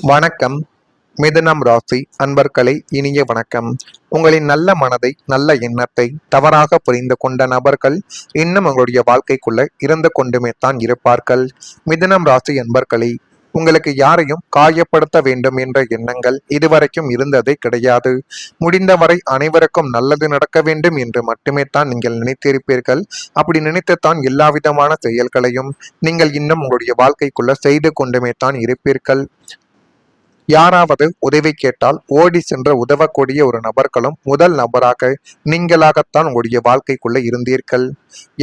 வணக்கம். மிதுனம் ராசி அன்பர்களே, இனிய வணக்கம். உங்களின் நல்ல மனதை, நல்ல எண்ணத்தை தவறாக புரிந்து கொண்ட நபர்கள் இன்னும் உங்களுடைய வாழ்க்கைக்குள்ள இருந்து கொண்டுமே தான் இருப்பார்கள். மிதுனம் ராசி அன்பர்களே, உங்களுக்கு யாரையும் காயப்படுத்த வேண்டும் என்ற எண்ணங்கள் இதுவரைக்கும் இருந்ததே கிடையாது. முடிந்தவரை அனைவருக்கும் நல்லது நடக்க வேண்டும் என்று மட்டுமே தான் நீங்கள் நினைத்திருப்பீர்கள். அப்படி நினைத்துத்தான் எல்லா விதமான செயல்களையும் நீங்கள் இன்னும் உங்களுடைய வாழ்க்கைக்குள்ள செய்து கொண்டுமே தான் இருப்பீர்கள். யாராவது உதவி கேட்டால் ஓடி சென்று உதவக்கூடிய ஒரு நபர்களும் முதல் நபராக நீங்களாகத்தான் உங்களுடைய வாழ்க்கைக்குள்ள இருந்தீர்கள்.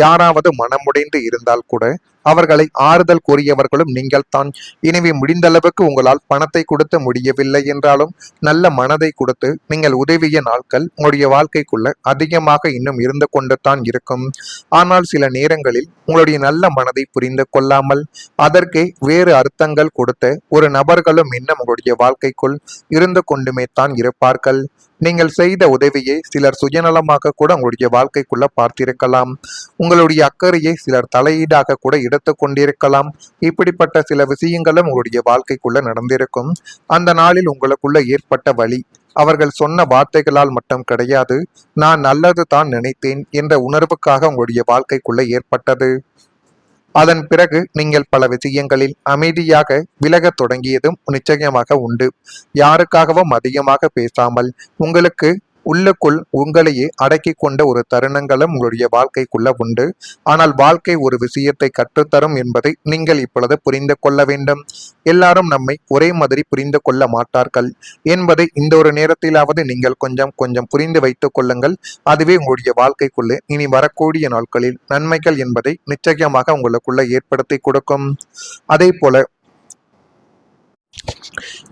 யாராவது மனமுடைந்து இருந்தால் கூட அவர்களை ஆறுதல் கூறியவர்களும் நீங்கள் தான். எனவே முடிந்த அளவுக்கு உங்களால் பணத்தை கொடுத்து முடியவில்லை என்றாலும் நல்ல மனதை கொடுத்து நீங்கள் உதவிய நாட்கள் உங்களுடைய வாழ்க்கைக்குள்ள அதிகமாக இன்னும் இருந்து கொண்டு தான் இருக்கும். ஆனால் சில நேரங்களில் உங்களுடைய நல்ல மனதை புரிந்து கொள்ளாமல் அதற்கே வேறு அர்த்தங்கள் கொடுத்த ஒரு நபர்களும் இன்னும் உங்களுடைய வாழ்க்கைக்குள் இருந்து கொண்டுமே தான் இருப்பார்கள். நீங்கள் செய்த உதவியை சிலர் சுயநலமாக கூட உங்களுடைய வாழ்க்கைக்குள்ள பார்த்திருக்கலாம். உங்களுடைய அக்கறையை சிலர் தலையீடாக கூட எடுத்து கொண்டிருக்கலாம். இப்படிப்பட்ட சில விஷயங்களும் உங்களுடைய வாழ்க்கைக்குள்ள நடந்திருக்கும். அந்த நாளில் உங்களுக்குள்ள ஏற்பட்ட வழி அவர்கள் சொன்ன வார்த்தைகளால் மட்டும் கிடையாது, நான் நல்லது தான் நினைத்தேன் என்ற உணர்வுக்காக உங்களுடைய வாழ்க்கைக்குள்ள ஏற்பட்டது. அதன் பிறகு நீங்கள் பல விஷயங்களில் அமைதியாக விலகத் தொடங்கியதும் நிச்சயமாக உண்டு. யாருக்காகவும் அதிகமாக பேசாமல் உங்களுக்கு உள்ளுக்குள் உங்களையே அடக்கி கொண்ட ஒரு தருணங்களும் உங்களுடைய வாழ்க்கைக்குள்ள உண்டு. ஆனால் வாழ்க்கை ஒரு விஷயத்தை கற்றுத்தரும் என்பதை நீங்கள் இப்பொழுது புரிந்து கொள்ள வேண்டும். எல்லாரும் நம்மை ஒரே மாதிரி புரிந்து கொள்ள மாட்டார்கள் என்பதை இந்த ஒரு நேரத்திலாவது நீங்கள் கொஞ்சம் கொஞ்சம் புரிந்து வைத்துக் கொள்ளுங்கள். அதுவே உங்களுடைய வாழ்க்கைக்குள்ளே இனி வரக்கூடிய நாட்களில் நன்மைகள் என்பதை நிச்சயமாக உங்களுக்குள்ள ஏற்படுத்தி கொடுக்கும். அதே போல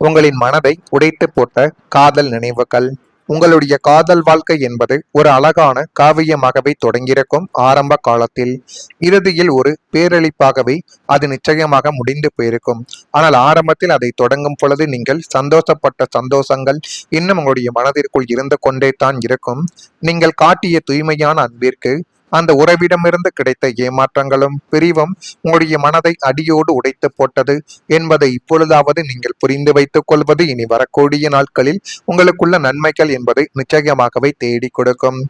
உங்களின் மனதை உடைத்து போட்ட காதல் நினைவுகள், உங்களுடைய காதல் வாழ்க்கை என்பது ஒரு அழகான காவியமாகவே தொடங்கியிருக்கும். ஆரம்ப காலத்தில் இறுதியில் ஒரு பேரழிப்பாகவே அது நிச்சயமாக முடிந்து போயிருக்கும். ஆனால் ஆரம்பத்தில் அதை தொடங்கும் பொழுது நீங்கள் சந்தோஷப்பட்ட சந்தோஷங்கள் இன்னும் உங்களுடைய மனதிற்குள் இருந்து கொண்டே தான் இருக்கும். நீங்கள் காட்டிய தூய்மையான அன்பிற்கு அந்த உறவிடமிருந்து கிடைத்த ஏமாற்றங்களும் பிரிவும் உங்களுடைய மனதை அடியோடு உடைத்து போட்டது என்பதை இப்பொழுதாவது நீங்கள் புரிந்து வைத்துக் கொள்வது இனி வரக்கூடிய நாட்களில் உங்களுக்குள்ள நன்மைகள் என்பதை நிச்சயமாகவே தேடி கொடுக்கும்.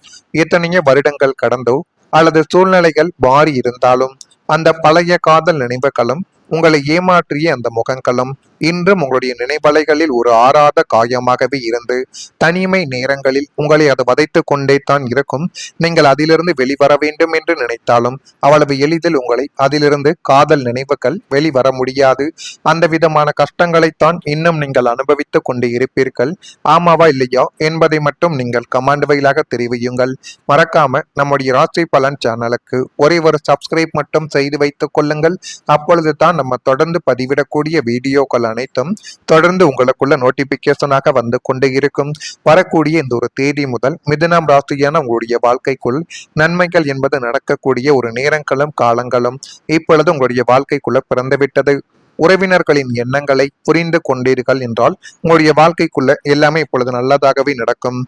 எத்தனையோ வருடங்கள் கடந்தோ அல்லது சூழ்நிலைகள் மாறி இருந்தாலும் அந்த பழைய காதல் நினைவுகளும் உங்களை ஏமாற்றிய அந்த முகங்களும் இன்றும் உங்களுடைய நினைவலைகளில் ஒரு ஆறாத காயமாகவே இருந்து தனிமை நேரங்களில் உங்களை அது வதைத்து கொண்டே தான் இருக்கும். நீங்கள் அதிலிருந்து வெளிவர வேண்டும் என்று நினைத்தாலும் அவ்வளவு எளிதில் உங்களை அதிலிருந்து காதல் நினைவுகள் வெளிவர முடியாது. அந்த விதமான கஷ்டங்களைத்தான் இன்னும் நீங்கள் அனுபவித்துக் கொண்டு இருப்பீர்கள். ஆமாவா இல்லையா என்பதை மட்டும் நீங்கள் கமெண்ட் வாயிலாக தெரிவியுங்கள். மறக்காம நம்முடைய ராசி பலன் சேனலுக்கு ஒரே ஒரு சப்ஸ்கிரைப் மட்டும் செய்து வைத்துக் கொள்ளுங்கள். அப்பொழுது தான் நம்ம தொடர்ந்து பதிவிடக்கூடிய வீடியோக்கள் அனைத்தும் தொடர்ந்து உங்களுக்குள்ள நோட்டிபிகேஷனாக வந்து கொண்டு இருக்கும். வரக்கூடிய இந்த ஒரு தேதி முதல் மிதுனம் ராசியான உங்களுடைய வாழ்க்கைக்குள் நன்மைகள் என்பது நடக்கக்கூடிய ஒரு நேரங்களும் காலங்களும் இப்பொழுது உங்களுடைய வாழ்க்கைக்குள்ள பிறந்துவிட்டது. உறவினர்களின் எண்ணங்களை புரிந்து கொண்டீர்கள் என்றால் உங்களுடைய வாழ்க்கைக்குள்ள எல்லாமே இப்பொழுது நல்லதாகவே நடக்கும்.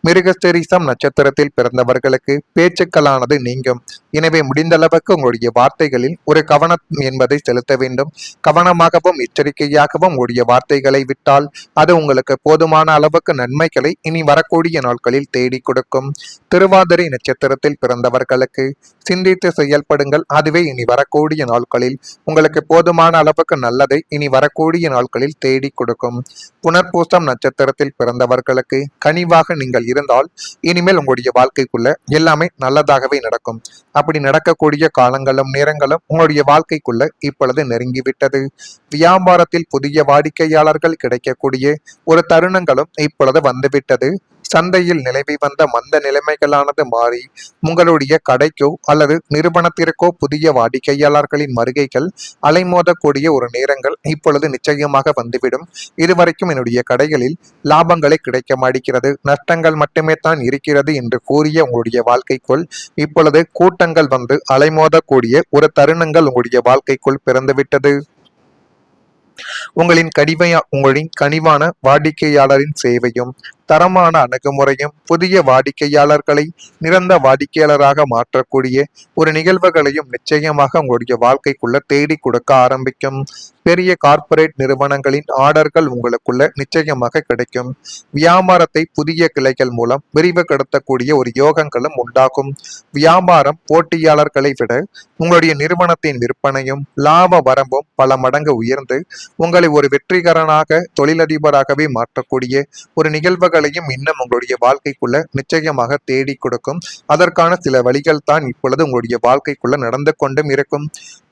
மிருகஸ்தரிசம் நட்சத்திரத்தில் பிறந்தவர்களுக்கு பேச்சுக்களானது நீங்கும். எனவே முடிந்த அளவுக்கு உங்களுடைய வார்த்தைகளில் ஒரு கவனம் என்பதை செலுத்த வேண்டும். கவனமாகவும் எச்சரிக்கையாகவும் உங்களுடைய வார்த்தைகளை விட்டால் அது உங்களுக்கு போதுமான அளவுக்கு நன்மைகளை இனி வரக்கூடிய நாட்களில் தேடி கொடுக்கும். திருவாதிரை நட்சத்திரத்தில் பிறந்தவர்களுக்கு சிந்தித்து செயல்படுங்கள். அதுவே இனி வரக்கூடிய நாட்களில் உங்களுக்கு போதுமான அளவுக்கு நல்லதை இனி வரக்கூடிய நாட்களில் தேடி கொடுக்கும். புனர்பூசம் நட்சத்திரத்தில் பிறந்தவர்களுக்கு கனிவாக நீங்கள் இருந்தால் இனிமேல் உங்களுடைய வாழ்க்கைக்குள்ள எல்லாமே நல்லதாகவே நடக்கும். அப்படி நடக்கக்கூடிய காலங்களும் நேரங்களும் உங்களுடைய வாழ்க்கைக்குள்ள இப்பொழுது நெருங்கிவிட்டது. வியாபாரத்தில் புதிய வாடிக்கையாளர்கள் கிடைக்கக்கூடிய ஒரு தருணங்களும் இப்பொழுது வந்துவிட்டது. சந்தையில் நிலவி வந்த மந்த நிலைமைகளானது மாறி உங்களுடைய கடைக்கோ அல்லது நிறுவனத்திற்கோ புதிய வாடிக்கையாளர்களின் வருகைகள் அலைமோதக்கூடிய ஒரு நேரங்கள் இப்பொழுது நிச்சயமாக வந்துவிடும். இதுவரைக்கும் என்னுடைய கடைகளில் லாபங்களை கிடைக்க மாட்டேங்கிறது, நஷ்டங்கள் மட்டுமே தான் இருக்கிறது என்று கூறிய உங்களுடைய வாழ்க்கைக்குள் இப்பொழுது கூட்டங்கள் வந்து அலைமோதக்கூடிய ஒரு தருணங்கள் உங்களுடைய வாழ்க்கைக்குள் பிறந்துவிட்டது. உங்களின் கனிவான வாடிக்கையாளரின் சேவையும் தரமான அணுகுமுறையும் புதிய வாடிக்கையாளர்களை நிரந்த வாடிக்கையாளராக மாற்றக்கூடிய ஒரு நிகழ்வுகளையும் நிச்சயமாக உங்களுடைய வாழ்க்கைக்குள்ள தேடி கொடுக்க ஆரம்பிக்கும். பெரிய கார்ப்பரேட் நிறுவனங்களின் ஆர்டர்கள் உங்களுக்குள்ள நிச்சயமாக கிடைக்கும். வியாபாரத்தை புதிய கிளைகள் மூலம் விரிவுபடுத்தக்கூடிய ஒரு யோகங்களும் உண்டாகும். வியாபாரம் போட்டியாளர்களை விட உங்களுடைய நிறுவனத்தின் விற்பனையும் லாப வரம்பும் பல மடங்கு உயர்ந்து உங்களை ஒரு வெற்றிகரனாக தொழிலதிபராகவே மாற்றக்கூடிய ஒரு நிகழ்வுகளையும் இன்னும் உங்களுடைய வாழ்க்கைக்குள்ள நிச்சயமாக தேடி கொடுக்கும். அதற்கான சில வழிகள் தான் இப்பொழுது உங்களுடைய வாழ்க்கைக்குள்ள நடந்து கொண்டும் இருக்கும்.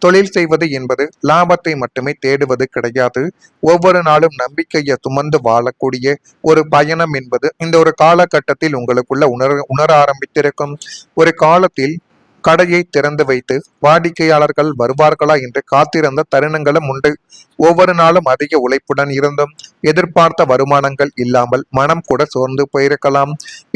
தொழில் செய்வது என்பது லாபத்தை மட்டுமே தேடுவது கிடையாது. ஒவ்வொரு நாளும் நம்பிக்கையை சுமந்து வாழக்கூடிய ஒரு பயணம் என்பது இந்த ஒரு காலகட்டத்தில் உங்களுக்குள்ள உணர ஆரம்பித்திருக்கும். ஒரு காலத்தில் கடையை திறந்து வைத்து வாடிக்கையாளர்கள் வருவார்களா என்று காத்திருந்த தருணங்களும் உண்டு. ஒவ்வொரு நாளும் அதிக உழைப்புடன் இருந்தும் எதிர்பார்த்த வருமானங்கள் இல்லாமல் மனம் கூட சோர்ந்து போயிருக்கலாம்.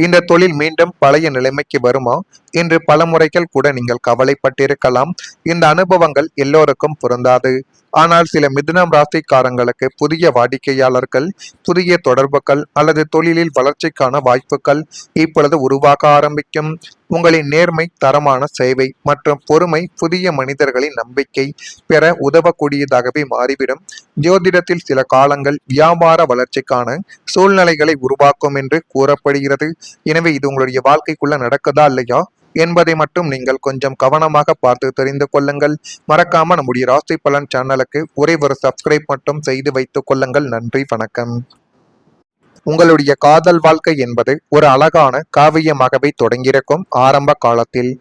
இந்த தொழில் மீண்டும் பழைய நிலைமைக்கு வருமா என்று பல முறைகள் கூட நீங்கள் கவலைப்பட்டிருக்கலாம். இந்த அனுபவங்கள் எல்லோருக்கும் பொருந்தாது. ஆனால் சில மிதுனம் ராசிக்காரங்களுக்கு புதிய வாடிக்கையாளர்கள், புதிய தொடர்புகள் அல்லது தொழிலில் வளர்ச்சிக்கான வாய்ப்புகள் இப்பொழுது உருவாக ஆரம்பிக்கும். உங்களின் நேர்மை, தரமான சேவை மற்றும் பொறுமை புதிய மனிதர்களின் நம்பிக்கை பெற உதவக்கூடியதாகவே மாறிவிடும். ஜோதிடத்தில் சில காலங்கள் வியாபார வளர்ச்சிக்கான சூழ்நிலைகளை உருவாக்கும் என்று கூறப்படுகிறது. எனவே இது உங்களுடைய வாழ்க்கைக்குள்ள நடக்குதா இல்லையா என்பதை மட்டும் நீங்கள் கொஞ்சம் கவனமாக பார்த்து தெரிந்து கொள்ளுங்கள். மறக்காம நம்முடைய ராசி பலன் சேனலுக்கு ஒரே ஒரு சப்ஸ்கிரைப் மட்டும் செய்து வைத்துக் கொள்ளுங்கள். நன்றி, வணக்கம். உங்களுடைய காதல் வாழ்க்கை என்பது ஒரு அழகான காவியமாகவே தொடங்கியிருக்கும். ஆரம்ப காலத்தில்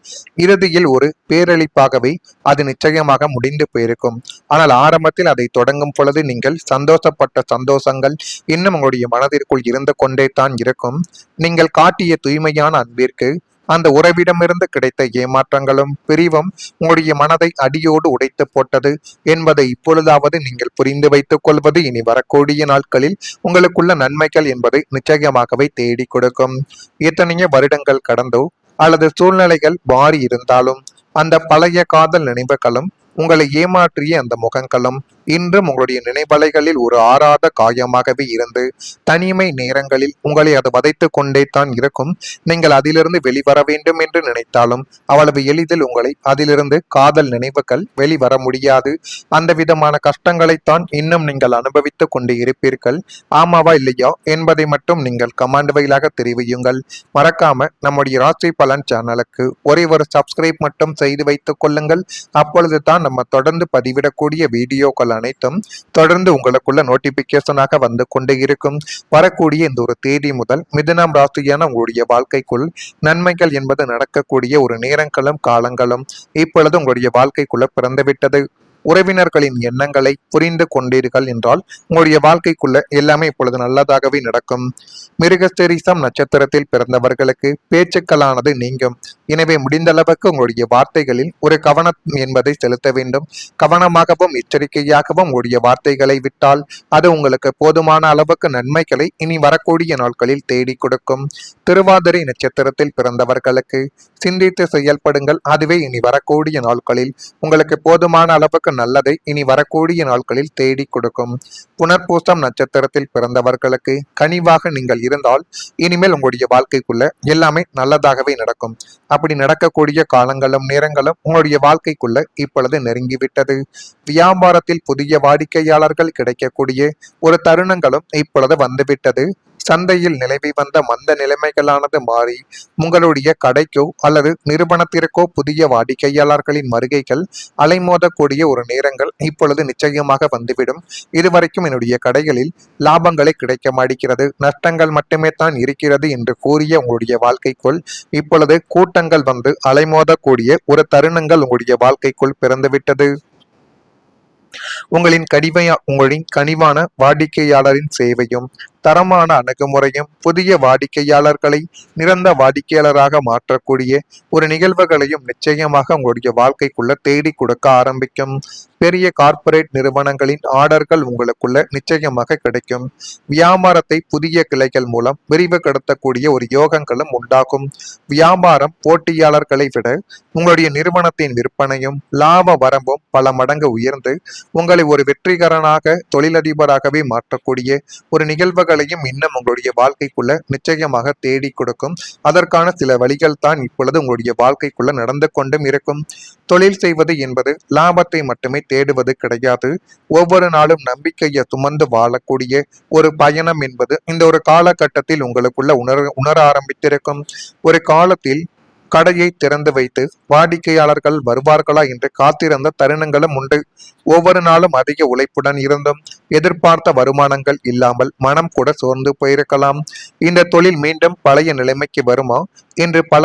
இறுதியில் ஒரு பேரழிப்பாகவே அது நிச்சயமாக முடிந்து போயிருக்கும். ஆனால் ஆரம்பத்தில் அதை தொடங்கும் பொழுது நீங்கள் சந்தோஷப்பட்ட சந்தோஷங்கள் இன்னும் உங்களுடைய மனதிற்குள் இருந்து கொண்டே தான் இருக்கும். நீங்கள் காட்டிய தூய்மையான அன்பிற்கு அந்த உறவிடமிருந்து கிடைத்த ஏமாற்றங்களும் பிரிவும் உங்களுடைய மனதை அடியோடு உடைத்து போட்டது என்பதை இப்பொழுதாவது நீங்கள் புரிந்து வைத்துக் கொள்வது இனி வரக்கூடிய நாட்களில் உங்களுக்குள்ள நன்மைகள் என்பதை நிச்சயமாகவே தேடி கொடுக்கும். எத்தனையோ வருடங்கள் கடந்தோ அல்லது சூழ்நிலைகள் மாறி இருந்தாலும் அந்த பழைய காதல் நினைவுகளும் உங்களை ஏமாற்றிய அந்த முகங்களும் இன்றும் உங்களுடைய நினைவலைகளில் ஒரு ஆறாத காயமாகவே இருந்து தனிமை நேரங்களில் உங்களை அது வதைத்து கொண்டே தான் இருக்கும். நீங்கள் அதிலிருந்து வெளிவர வேண்டும் என்று நினைத்தாலும் அவ்வளவு எளிதில் உங்களை அதிலிருந்து காதல் நினைவுகள் வெளிவர முடியாது. அந்த விதமான கஷ்டங்களைத்தான் இன்னும் நீங்கள் அனுபவித்துக் கொண்டு இருப்பீர்கள். ஆமாவா இல்லையா என்பதை மட்டும் நீங்கள் கமெண்ட் வாயிலாக தெரிவியுங்கள். மறக்காம நம்முடைய ராசி பலன் சேனலுக்கு ஒரே ஒரு சப்ஸ்கிரைப் மட்டும் செய்து வைத்துக் கொள்ளுங்கள். அப்பொழுது தான் நம்ம தொடர்ந்து பதிவிடக்கூடிய வீடியோக்கள் அனைத்தும் தொடர்ந்து உங்களுக்குள்ள நோட்டிபிகேஷனாக வந்து கொண்டே இருக்கும். வரக்கூடிய இந்த ஒரு தேதி முதல் மிதுனம் ராசியான உங்களுடைய வாழ்க்கைக்குள் நன்மைகள் என்பது நடக்கக்கூடிய ஒரு நேரங்களும் காலங்களும் இப்பொழுது உங்களுடைய வாழ்க்கைக்குள்ள பிறந்துவிட்டது. உறவினர்களின் எண்ணங்களை புரிந்து கொண்டீர்கள் என்றால் உங்களுடைய வாழ்க்கைக்குள்ள எல்லாமே இப்பொழுது நல்லதாகவே நடக்கும். மிருகஸ்தரிசம் நட்சத்திரத்தில் பிறந்தவர்களுக்கு பேச்சுக்களானது நீங்கும். எனவே முடிந்த அளவுக்கு உங்களுடைய வார்த்தைகளில் ஒரு கவனம் என்பதை செலுத்த வேண்டும். கவனமாகவும் எச்சரிக்கையாகவும் உங்களுடைய வார்த்தைகளை விட்டால் அது உங்களுக்கு போதுமான அளவுக்கு நன்மைகளை இனி வரக்கூடிய நாட்களில் தேடி கொடுக்கும். திருவாதிரை நட்சத்திரத்தில் பிறந்தவர்களுக்கு சிந்தித்து செயல்படுங்கள். அதுவே இனி வரக்கூடிய நாட்களில் உங்களுக்கு போதுமான அளவுக்கு நல்லதை இனி வரக்கூடிய நாட்களில் தேடி கொடுக்கும். புனர்பூசம் நட்சத்திரத்தில் பிறந்தவர்களுக்கு கனிவாக நீங்கள் இருந்தால் இனிமேல் உங்களுடைய வாழ்க்கைக்குள்ள எல்லாமே நல்லதாகவே நடக்கும். அப்படி நடக்கக்கூடிய காலங்களும் நேரங்களும் உங்களுடைய வாழ்க்கைக்குள்ள இப்பொழுது நெருங்கிவிட்டது. வியாபாரத்தில் புதிய வாடிக்கையாளர்கள் கிடைக்கக்கூடிய ஒரு தருணங்களும் இப்பொழுது வந்துவிட்டது. சந்தையில் நிலவி வந்த மந்த நிலைமைகளானது மாறி உங்களுடைய கடைக்கோ அல்லது நிறுவனத்திற்கோ புதிய வாடிக்கையாளர்களின் வருகைகள் அலைமோதக்கூடிய ஒரு நேரங்கள் இப்பொழுது நிச்சயமாக வந்துவிடும். இதுவரைக்கும் என்னுடைய கடைகளில் லாபங்களை கிடைக்க மாட்டேங்கிறது, நஷ்டங்கள் மட்டுமே தான் இருக்கிறது என்று கூறிய உங்களுடைய வாழ்க்கைக்குள் இப்பொழுது கூட்டங்கள் வந்து அலைமோதக்கூடிய ஒரு தருணங்கள் உங்களுடைய வாழ்க்கைக்குள் பிறந்துவிட்டது. உங்களின் கனிவான வாடிக்கையாளரின் சேவையும் தரமான அணுகுமுறையும் புதிய வாடிக்கையாளர்களை நிரந்த வாடிக்கையாளராக மாற்றக்கூடிய ஒரு நிகழ்வுகளையும் நிச்சயமாக உங்களுடைய வாழ்க்கைக்குள்ள தேடி கொடுக்க ஆரம்பிக்கும். பெரிய கார்ப்பரேட் நிறுவனங்களின் ஆர்டர்கள் உங்களுக்குள்ள நிச்சயமாக கிடைக்கும். வியாபாரத்தை புதிய கிளைகள் மூலம் விரிவுபடுத்தக்கூடிய ஒரு யோகங்களும் உண்டாகும். வியாபாரம் போட்டியாளர்களை விட உங்களுடைய நிறுவனத்தின் விற்பனையும் லாப வரம்பும் பல மடங்கு உயர்ந்து உங்களை ஒரு வெற்றிகரனாக தொழிலதிபராகவே மாற்றக்கூடிய ஒரு நிகழ்வுகள் வாய்ப்புகளையும் இன்னும் உங்களுடைய வாழ்க்கைக்குள்ள நிச்சயமாக தேடி கொடுக்கும். அதற்கான சில வழிகள் தான் இப்பொழுது உங்களுடைய வாழ்க்கைக்குள்ள நடந்து கொண்டும் இருக்கும். தொழில் செய்வது என்பது லாபத்தை மட்டுமே தேடுவது கிடையாது. ஒவ்வொரு நாளும் நம்பிக்கையை சுமந்து வாழக்கூடிய ஒரு பயணம் என்பது இந்த ஒரு காலகட்டத்தில் உங்களுக்குள்ள உணர ஆரம்பித்திருக்கும். ஒரு காலத்தில் கடையை திறந்து வைத்து வாடிக்கையாளர்கள் வருவார்களா என்று காத்திருந்த தருணங்களும் உண்டு. ஒவ்வொரு நாளும் அதிக உழைப்புடன் இருந்தும் எதிர்பார்த்த வருமானங்கள் இல்லாமல் மனம் கூட சோர்ந்து போயிருக்கலாம். இந்த தொழில் மீண்டும் பழைய நிலைமைக்கு வருமா என்று பல